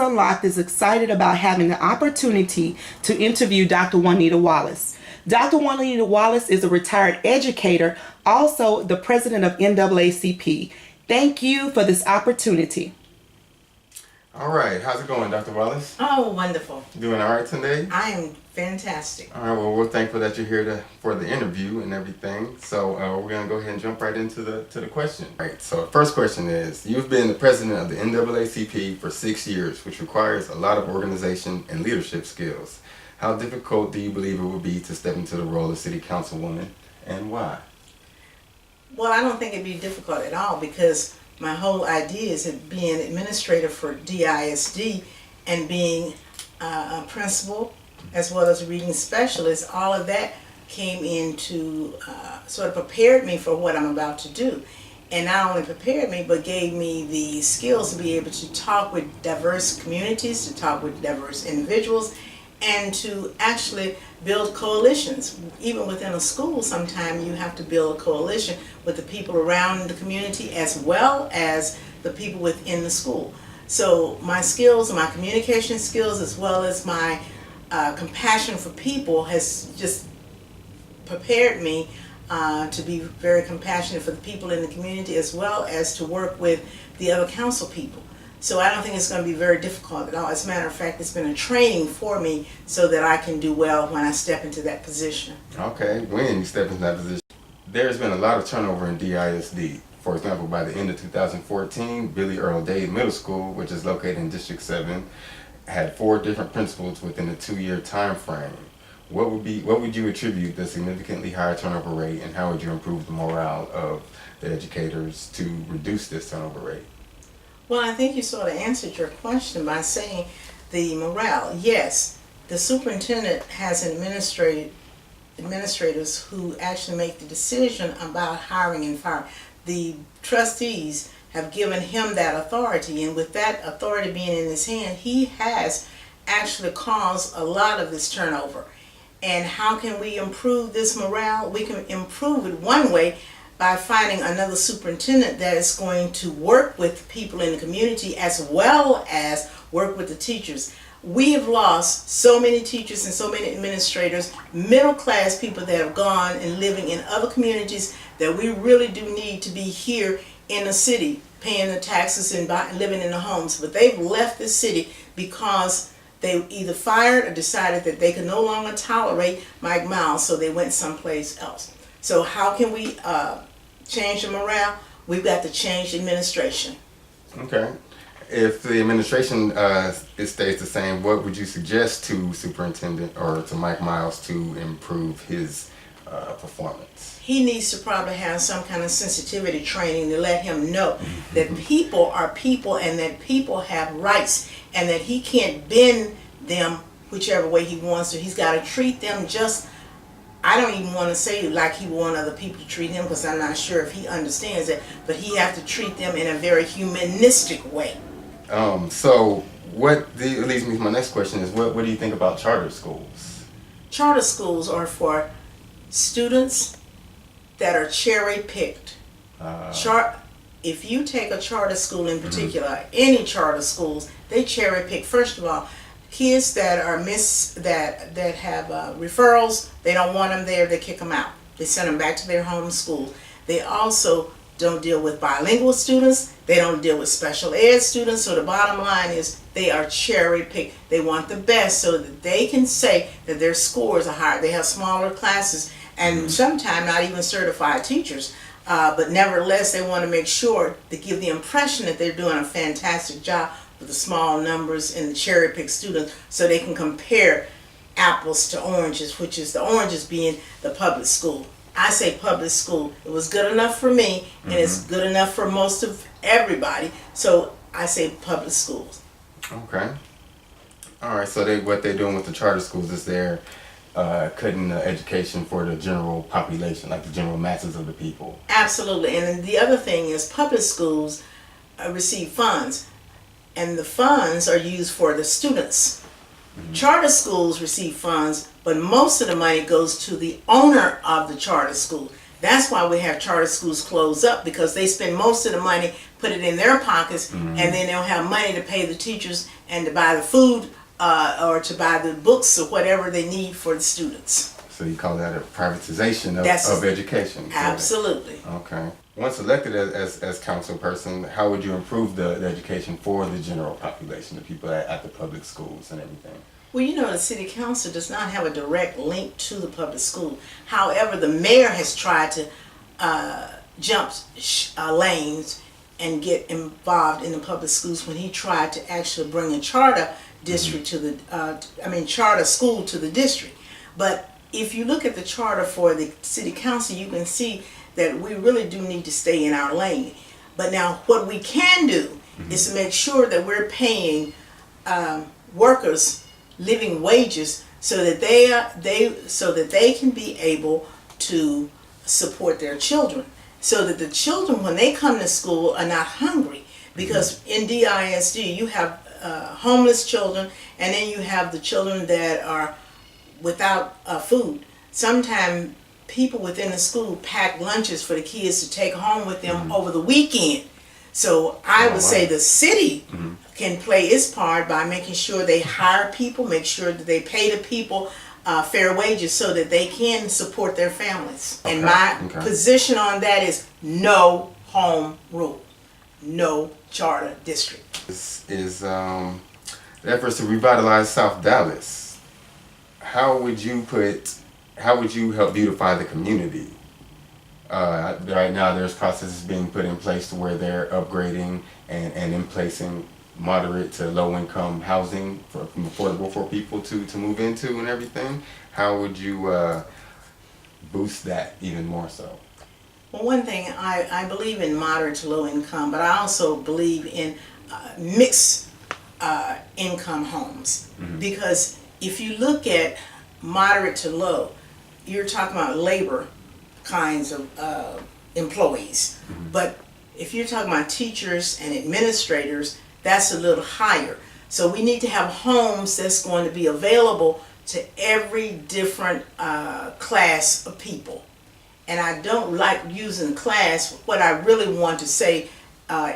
Unlocked is excited about having the opportunity to interview Dr. Juanita Wallace. Dr. Juanita Wallace is a retired educator, also the president of NAACP. Thank you for this opportunity. All right, how's it going, Dr. Wallace? Oh, wonderful. Doing all right today? I am fantastic. All right, well, we're thankful that you're here for the interview and everything. So we're going to go ahead and jump right into the question. All right, so the first question is, you've been the president of the NAACP for 6 years, which requires a lot of organization and leadership skills. How difficult do you believe it would be to step into the role of city councilwoman, and why? Well, I don't think it'd be difficult at all, because my whole idea is that being administrator for DISD and being a principal as well as a reading specialist, all of that came into sort of prepared me for what I'm about to do. And not only prepared me, but gave me the skills to be able to talk with diverse communities, to talk with diverse individuals, and to actually build coalitions. Even within a school, sometimes you have to build a coalition with the people around the community as well as the people within the school. So my skills, my communication skills, as well as my compassion for people has just prepared me to be very compassionate for the people in the community, as well as to work with the other council people. So I don't think it's going to be very difficult at all. As a matter of fact, it's been a training for me so that I can do well when I step into that position. Okay, when you step into that position. There's been a lot of turnover in DISD. For example, by the end of 2014, Billy Earl Day Middle School, which is located in District 7, had 4 different principals within a 2-year time frame. What would you attribute the significantly higher turnover rate, and how would you improve the morale of the educators to reduce this turnover rate? Well, I think you sort of answered your question by saying the morale. Yes, the superintendent has administrators who actually make the decision about hiring and firing. The trustees have given him that authority, and with that authority being in his hand, he has actually caused a lot of this turnover. And how can we improve this morale? We can improve it one way by finding another superintendent that is going to work with people in the community as well as work with the teachers. We have lost so many teachers and so many administrators, middle class people that have gone and living in other communities that we really do need to be here in the city, paying the taxes and living in the homes. But they've left the city because they either fired or decided that they could no longer tolerate Mike Miles, so they went someplace else. So how can we change the morale? We've got to change the administration. Okay. If the administration it stays the same, what would you suggest to Superintendent or to Mike Miles to improve his performance? He needs to probably have some kind of sensitivity training to let him know that people are people and that people have rights, and that he can't bend them whichever way he wants to. He's got to treat them just, I don't even want to say like he want other people to treat him, because I'm not sure if he understands it, but he has to treat them in a very humanistic way. So what leads me to my next question is, what do you think about charter schools? Charter schools are for students that are cherry-picked. If you take a charter school in particular, any charter schools, they cherry-pick. First of all, kids that are that have referrals, they don't want them there, they kick them out. They send them back to their home schools. They also don't deal with bilingual students. They don't deal with special ed students. So the bottom line is they are cherry-picked. They want the best so that they can say that their scores are higher. They have smaller classes and sometimes not even certified teachers. But nevertheless, they want to make sure to give the impression that they're doing a fantastic job with the small numbers and the cherry-picked students, so they can compare apples to oranges, which is the oranges being the public school. I say public school. It was good enough for me, and it's good enough for most of everybody. So I say public schools. Okay. All right. So what they're doing with the charter schools is they're cutting the education for the general population, like the general masses of the people. Absolutely. And then the other thing is public schools receive funds, and the funds are used for the students. Charter schools receive funds, but most of the money goes to the owner of the charter school. That's why we have charter schools close up, because they spend most of the money, put it in their pockets, and then they'll have money to pay the teachers and to buy the food or to buy the books or whatever they need for the students. So you call that a privatization of education? Absolutely. Okay. Once elected as council person, how would you improve the education for the general population, the people at the public schools and everything? Well, you know, the city council does not have a direct link to the public school. However, the mayor has tried to jump lanes and get involved in the public schools when he tried to actually bring a charter district to the, charter school to the district. But if you look at the charter for the city council, you can see that we really do need to stay in our lane. But now what we can do is to make sure that we're paying workers living wages so that they can be able to support their children, so that the children, when they come to school, are not hungry. Because in DISD you have homeless children, and then you have the children that are without food. Sometimes people within the school pack lunches for the kids to take home with them over the weekend. So I would say the city can play its part by making sure they hire people, make sure that they pay the people fair wages so that they can support their families. And my position on that is no home rule, no charter district. This is the efforts to revitalize South Dallas. How would you help beautify the community? Right now there's processes being put in place to where they're upgrading and in placing moderate to low income housing affordable for people to move into and everything. How would you boost that even more so? Well, one thing, I believe in moderate to low income, but I also believe in mixed income homes. Because if you look at moderate to low, you're talking about labor kinds of employees. But if you're talking about teachers and administrators, that's a little higher. So we need to have homes that's going to be available to every different class of people. And I don't like using class. What I really want to say,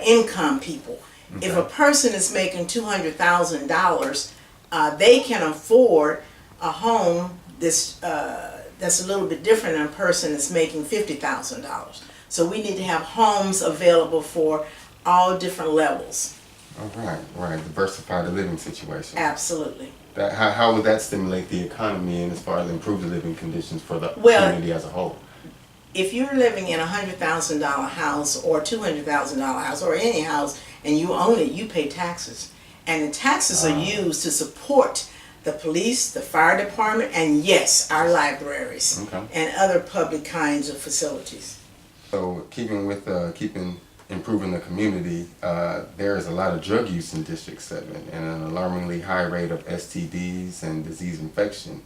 income people. If a person is making $200,000, they can afford a home that's a little bit different than a person that's making $50,000. So we need to have homes available for all different levels. All right. Diversify the living situation. Absolutely. How would that stimulate the economy and as far as improve the living conditions for the community as a whole? If you're living in a $100,000 house or $200,000 house or any house and you own it, you pay taxes. And the taxes are used to support the police, the fire department, and yes, our libraries and other public kinds of facilities. So keeping with improving the community, there is a lot of drug use in District 7 and an alarmingly high rate of STDs and disease infection.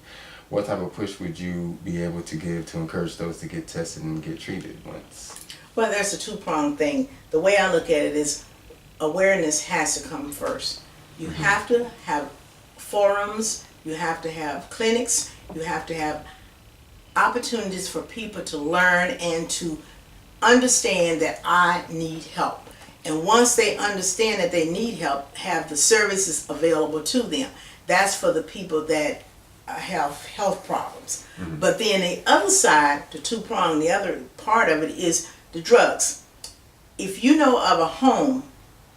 What type of push would you be able to give to encourage those to get tested and get treated once? Well, there's a two-pronged thing. The way I look at it is awareness has to come first. You have to have forums, you have to have clinics, you have to have opportunities for people to learn and to understand that I need help. And once they understand that they need help, have the services available to them. That's for the people that have health problems. But then the other side, the two-prong, the other part of it is the drugs. If you know of a home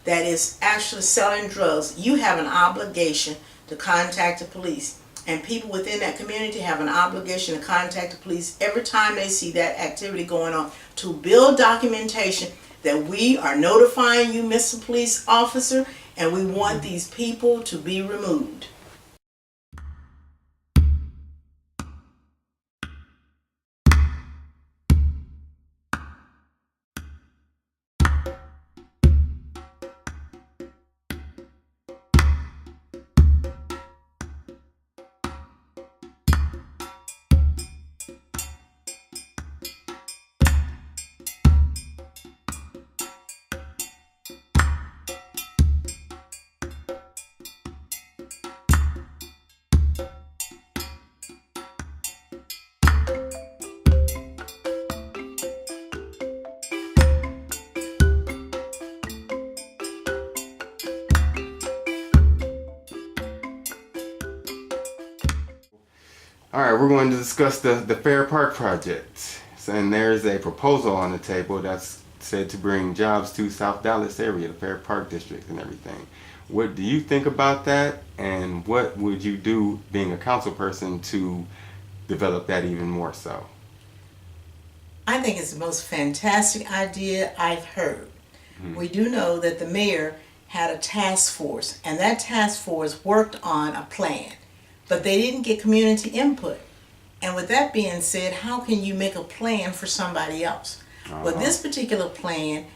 that is actually selling drugs, you have an obligation to contact the police. And people within that community have an obligation to contact the police every time they see that activity going on, to build documentation that we are notifying you, Mr. Police Officer, and we want these people to be removed. All right, we're going to discuss the Fair Park project. And there's a proposal on the table that's said to bring jobs to South Dallas area, the Fair Park district and everything. What do you think about that? And what would you do being a council person to develop that even more so? I think it's the most fantastic idea I've heard. We do know that the mayor had a task force, and that task force worked on a plan, but they didn't get community input. And with that being said, how can you make a plan for somebody else? Well, this particular plan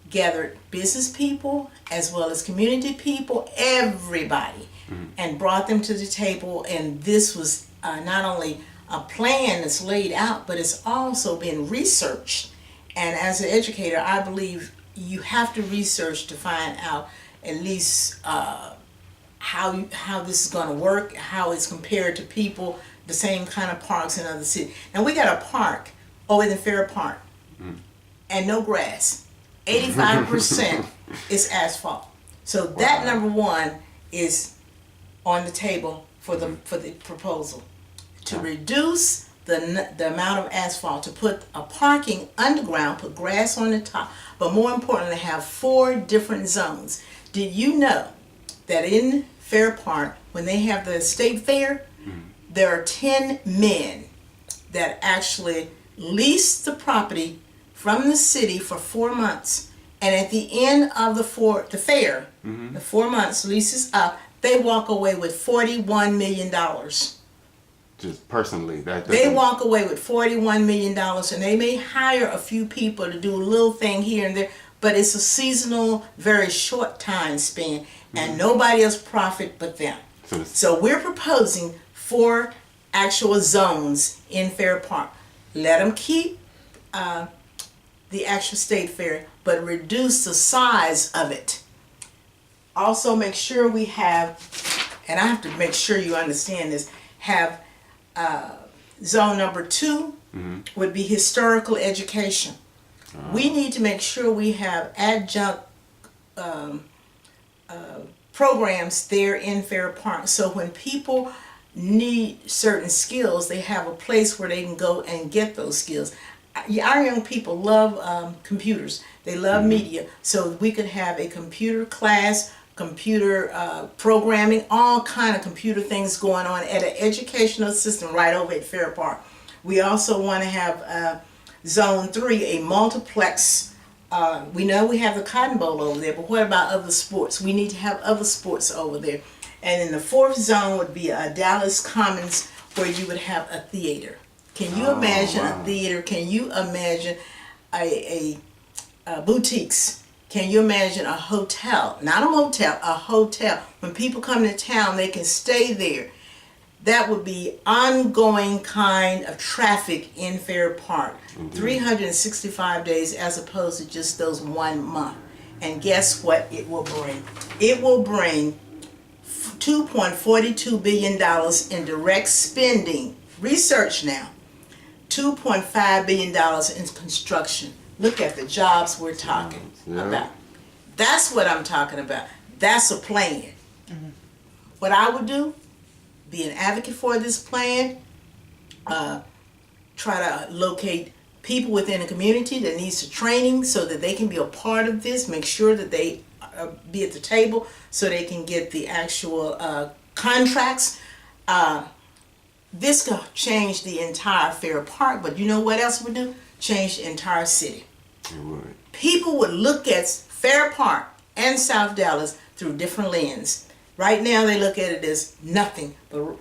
gathered business people as well as community people, everybody, and brought them to the table. And this was not only a plan that's laid out, but it's also been researched. And as an educator, I believe you have to research to find out at least how this is going to work, how it's compared to people, the same kind of parks in other cities. Now we got a park over in Fair Park, and no grass. 85% is asphalt. So that number one is on the table for the proposal to reduce the amount of asphalt, to put a parking underground, put grass on the top, but more importantly, have 4 different zones. Did you know that in Fair Park, when they have the state fair, there are 10 men that actually lease the property from the city for 4 months, and at the end of the fair, the 4 months lease is up, they walk away with $41 million. Just personally, they walk away with $41 million, and they may hire a few people to do a little thing here and there, but it's a seasonal, very short time span, and nobody else profit but them. So we're proposing 4 actual zones in Fair Park. Let them keep the actual state fair, but reduce the size of it. Also make sure we have, and I have to make sure you understand this, have zone number 2 would be historical education. We need to make sure we have adjunct programs there in Fair Park, so when people need certain skills, they have a place where they can go and get those skills. Our young people love computers. They love media, so we could have a computer class, computer programming, all kind of computer things going on at an educational system right over at Fair Park. We also want to have Zone 3, a multiplex. We know we have the Cotton Bowl over there, but what about other sports? We need to have other sports over there. And in the 4th zone would be a Dallas Commons, where you would have a theater. Can you imagine a theater? Can you imagine a boutiques? Can you imagine a hotel? Not a motel, a hotel. When people come to town, they can stay there. That would be ongoing kind of traffic in Fair Park. 365 days as opposed to just those 1 month. And guess what it will bring? It will bring $2.42 billion in direct spending. Research now. $2.5 billion in construction. Look at the jobs we're talking about. That's what I'm talking about. That's a plan. What I would do, be an advocate for this plan, try to locate people within the community that needs the training so that they can be a part of this, make sure that they be at the table so they can get the actual contracts. This could change the entire Fair Park, but you know what else it would do? Change the entire city. It would. People would look at Fair Park and South Dallas through different lenses. Right now they look at it as nothing, but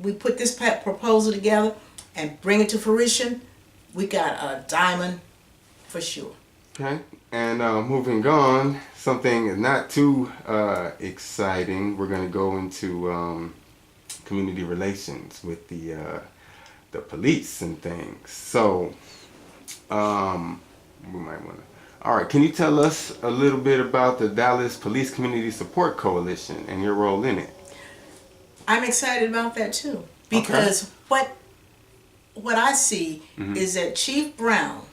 we put this proposal together and bring it to fruition, we got a diamond for sure. Okay, and moving on, something not too exciting, we're going to go into community relations with the police and things. So, we might want to. All right, can you tell us a little bit about the Dallas Police Community Support Coalition and your role in it? I'm excited about that too, because what I see is that Chief Brown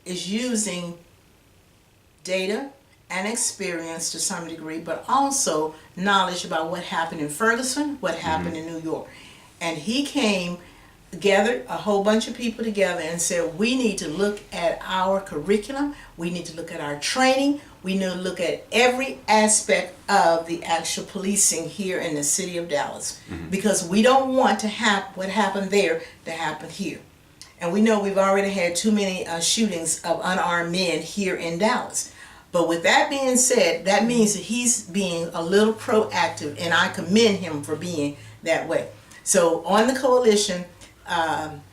is using data and experience to some degree, but also knowledge about what happened in Ferguson, what happened in New York. And he came, gathered a whole bunch of people together and said, we need to look at our curriculum, we need to look at our training, we need to look at every aspect of the actual policing here in the city of Dallas. Because we don't want to have what happened there to happen here. And we know we've already had too many shootings of unarmed men here in Dallas. But with that being said, that means that he's being a little proactive, and I commend him for being that way. So on the coalition,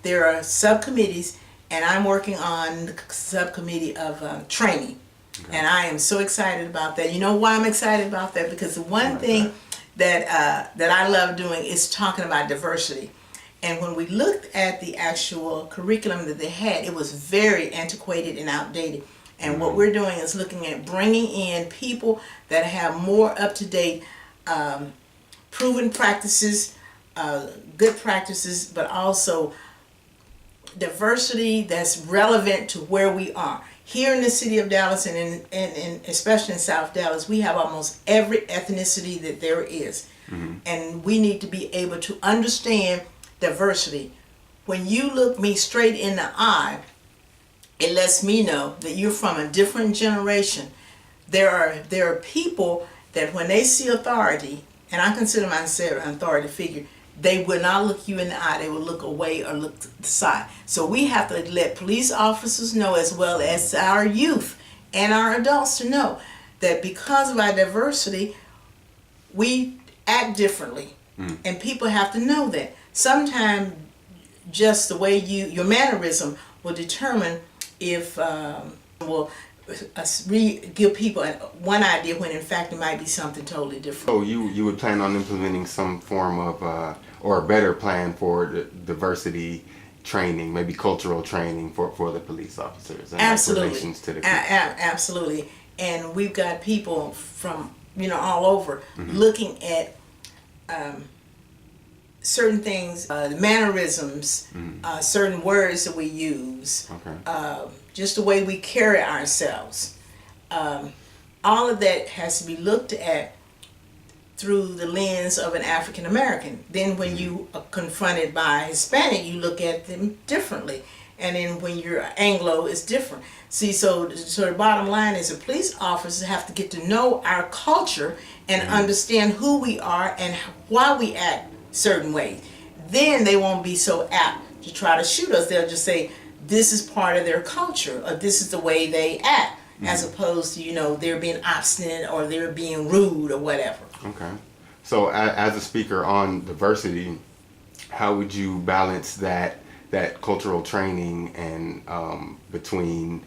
there are subcommittees, and I'm working on the subcommittee of training. Okay. And I am so excited about that. You know why I'm excited about that? Because the one thing that I love doing is talking about diversity. And when we looked at the actual curriculum that they had, it was very antiquated and outdated. And what we're doing is looking at bringing in people that have more up-to-date proven practices, good practices, but also diversity that's relevant to where we are. Here in the city of Dallas, and especially in South Dallas, we have almost every ethnicity that there is. And we need to be able to understand diversity. When you look me straight in the eye, it lets me know that you're from a different generation. There are people that when they see authority, and I consider myself an authority figure, they will not look you in the eye. They will look away or look to the side. So we have to let police officers know, as well as our youth and our adults, to know that because of our diversity, we act differently. And people have to know that. Sometimes just the way your mannerism will determine if give people one idea when in fact it might be something totally different. So you would plan on implementing some form of or a better plan for the diversity training, maybe cultural training for the police officers and absolutely. Relations to the absolutely. And we've got people from all over looking at certain things, mannerisms, certain words that we use, just the way we carry ourselves. All of that has to be looked at through the lens of an African American. Then when you are confronted by a Hispanic, you look at them differently. And then when you're Anglo, it's different. See, so the bottom line is the police officers have to get to know our culture and understand who we are and why we act certain ways. Then they won't be so apt to try to shoot us. They'll just say this is part of their culture, or this is the way they act, as opposed to they're being obstinate or they're being rude or whatever. Okay. So as a speaker on diversity, how would you balance that cultural training and between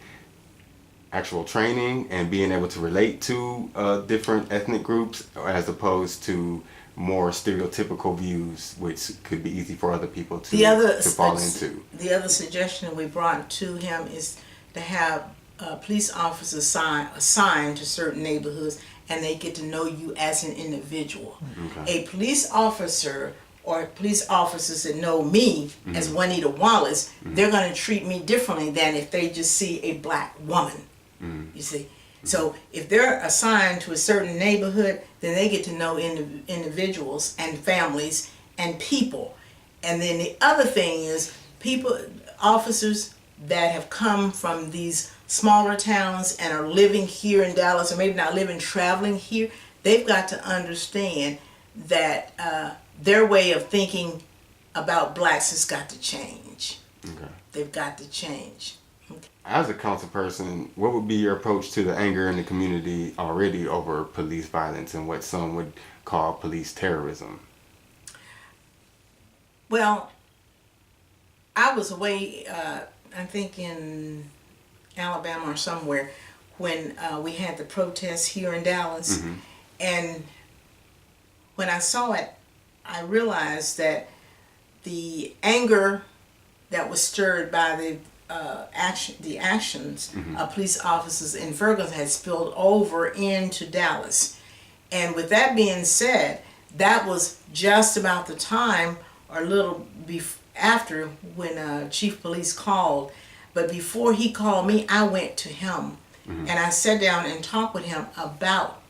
actual training and being able to relate to different ethnic groups, as opposed to more stereotypical views, which could be easy for other people to fall into? The other suggestion we brought to him is to have police officers assigned to certain neighborhoods, and they get to know you as an individual. A police officer or police officers that know me as Juanita Wallace, they're going to treat me differently than if they just see a black woman. You see? So if they're assigned to a certain neighborhood, then they get to know individuals and families and people. And then the other thing is officers that have come from these smaller towns and are living here in Dallas, or maybe not living, traveling here, they've got to understand that their way of thinking about blacks has got to change. They've got to change. As a council person, what would be your approach to the anger in the community already over police violence and what some would call police terrorism? Well, I was away, I think in Alabama or somewhere, when we had the protests here in Dallas. And when I saw it, I realized that the anger that was stirred by the actions of police officers in Ferguson had spilled over into Dallas. And with that being said, that was just about the time or a little after when Chief Police called. But before he called me, I went to him and I sat down and talked with him about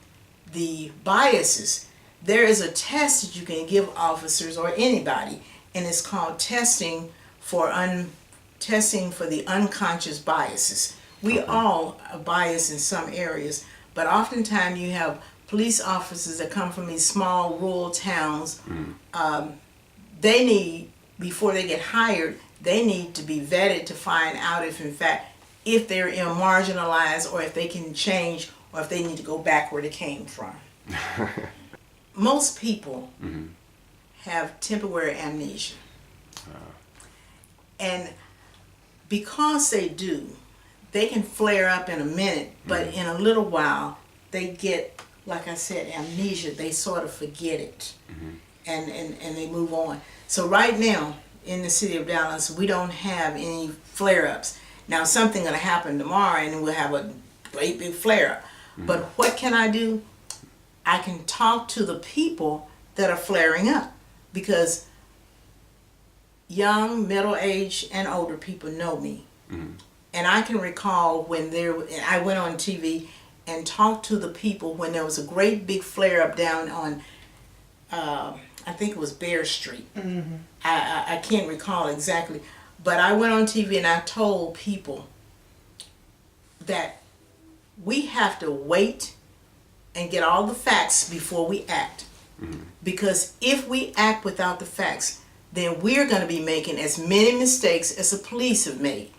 the biases. There is a test that you can give officers or anybody, and it's called testing for the unconscious biases. We all are biased in some areas, but oftentimes you have police officers that come from these small rural towns. They need, before they get hired, they need to be vetted to find out if in fact, if they're marginalized or if they can change or if they need to go back where they came from. Most people have temporary amnesia. And because they do, they can flare up in a minute, but in a little while, they get, like I said, amnesia. They sort of forget it, and they move on. So right now, in the city of Dallas, we don't have any flare-ups. Now, something going to happen tomorrow, and we'll have a great big flare-up. But what can I do? I can talk to the people that are flaring up, because young, middle-aged, and older people know me. And I can recall when I went on TV and talked to the people when there was a great big flare-up down on, I think it was Bear Street. I can't recall exactly. But I went on TV and I told people that we have to wait and get all the facts before we act. Because if we act without the facts, then we're going to be making as many mistakes as the police have made.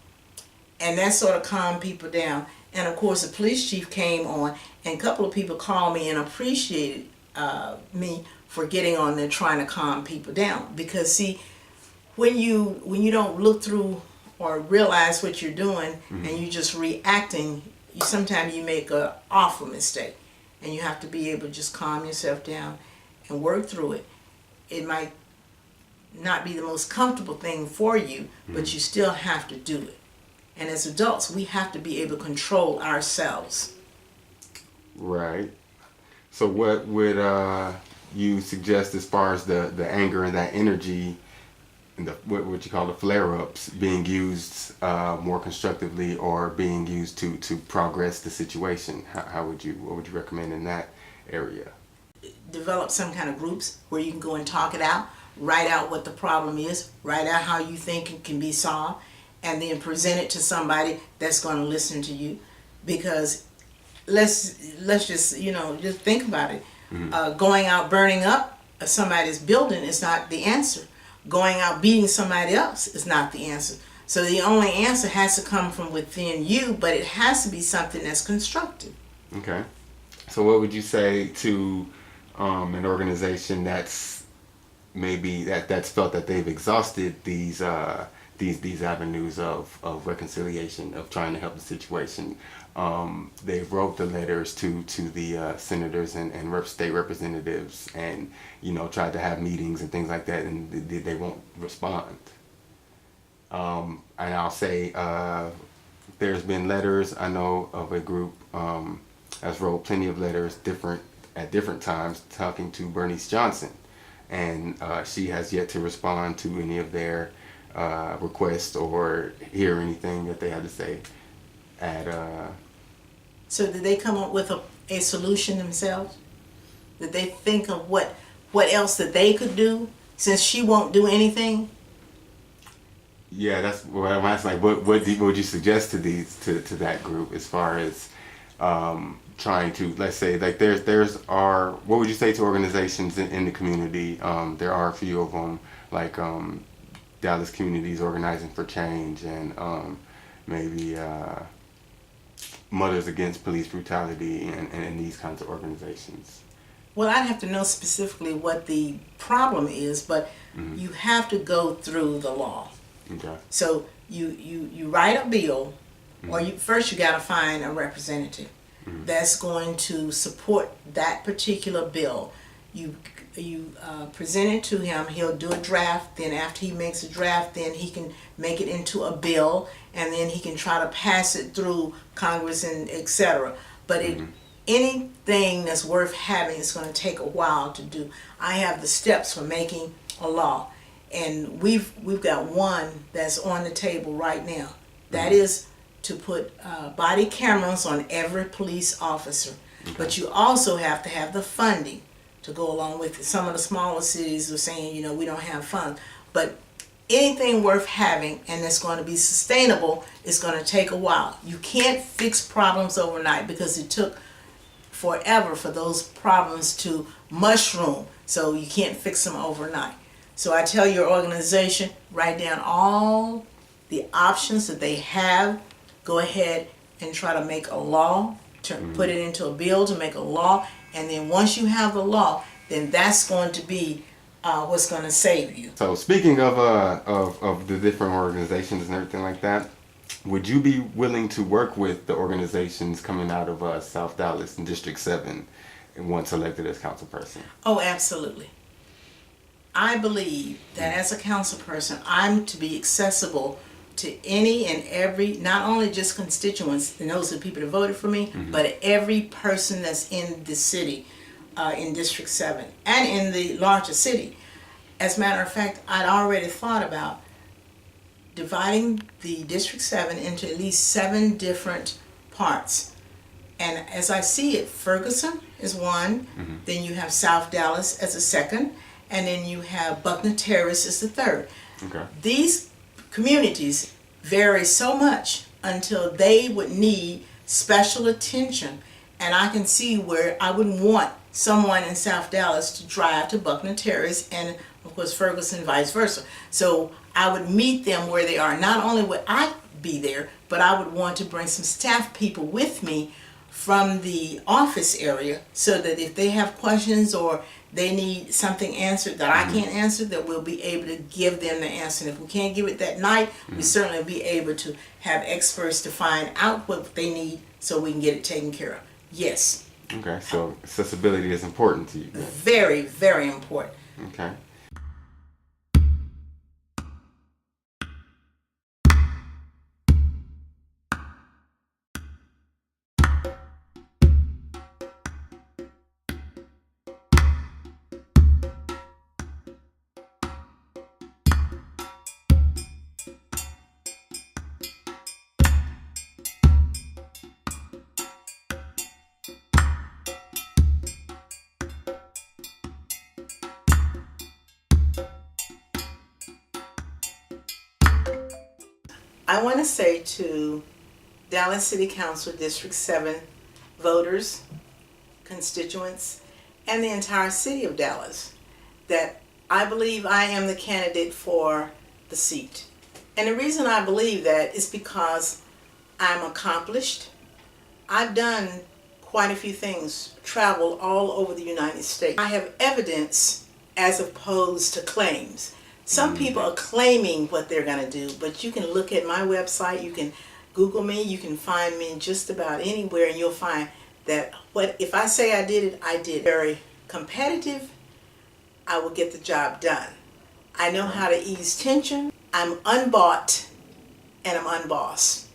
And that sort of calmed people down. And of course, the police chief came on, and a couple of people called me and appreciated me for getting on there trying to calm people down. Because see, when you don't look through or realize what you're doing, and you're just reacting, sometimes you make an awful mistake. And you have to be able to just calm yourself down and work through it. It might not be the most comfortable thing for you, but you still have to do it. And as adults, we have to be able to control ourselves. Right. So what would you suggest as far as the anger and that energy and what you call the flare-ups being used more constructively or being used to progress the situation? What would you recommend in that area? Develop some kind of groups where you can go and talk it out, write out what the problem is, write out how you think it can be solved, and then present it to somebody that's going to listen to you. Because let's just just think about it. Going out burning up somebody's building is not the answer. Going out beating somebody else is not the answer. So the only answer has to come from within you, but it has to be something that's constructive. Okay. So what would you say to an organization that's maybe that's felt that they've exhausted these avenues of reconciliation, of trying to help the situation? They've wrote the letters to the senators and state representatives, and tried to have meetings and things like that, and they won't respond. And I'll say there's been letters. I know of a group that's wrote plenty of letters at different times talking to Bernice Johnson, and she has yet to respond to any of their request or hear anything that they had to say. So did they come up with a solution themselves? Did they think of what else that they could do since she won't do anything? Yeah, that's what I'm asking. Like, what would you suggest to that group as far as trying to, let's say, like what would you say to organizations in the community? There are a few of them, like Dallas Communities Organizing for Change, and maybe Mothers Against Police Brutality, and these kinds of organizations. Well, I'd have to know specifically what the problem is, but you have to go through the law. Okay. So you write a bill, or first you got to find a representative that's going to support that particular bill. You present it to him. He'll do a draft. Then after he makes a draft, then he can make it into a bill, and then he can try to pass it through Congress and etc. But anything that's worth having is going to take a while to do. I have the steps for making a law, and we've got one that's on the table right now. That is to put body cameras on every police officer. But you also have to have the funding to go along with it. Some of the smaller cities are saying, we don't have funds. But anything worth having and that's going to be sustainable is going to take a while. You can't fix problems overnight because it took forever for those problems to mushroom. So you can't fix them overnight. So I tell your organization, write down all the options that they have. Go ahead and try to make a law, put it into a bill to make a law. And then once you have the law, then that's going to be what's going to save you. So speaking of the different organizations and everything like that, would you be willing to work with the organizations coming out of South Dallas and District 7 and once elected as council person? Oh, absolutely. I believe that as a council person, I'm to be accessible to any and every, not only just constituents and those are the people that voted for me, but every person that's in the city, in District 7 and in the larger city. As a matter of fact, I'd already thought about dividing the District 7 into at least 7 different parts. And as I see it, Ferguson is one, then you have South Dallas as a second, and then you have Buckner Terrace as the third. Okay. These communities vary so much until they would need special attention. And I can see where I wouldn't want someone in South Dallas to drive to Buckner Terrace and of course Ferguson, vice versa. So I would meet them where they are. Not only would I be there, but I would want to bring some staff people with me from the office area so that if they have questions or they need something answered that I can't answer, that we'll be able to give them the answer. And if we can't give it that night, we certainly will be able to have experts to find out what they need so we can get it taken care of. Yes. Okay, so accessibility is important to you. Very, very important. Okay. I want to say to Dallas City Council District 7 voters, constituents, and the entire city of Dallas that I believe I am the candidate for the seat. And the reason I believe that is because I'm accomplished. I've done quite a few things, traveled all over the United States. I have evidence as opposed to claims. Some people are claiming what they're going to do, but you can look at my website, you can Google me, you can find me just about anywhere, and you'll find that if I say I did it, I did. Very competitive, I will get the job done. I know how to ease tension. I'm unbought and I'm unbossed.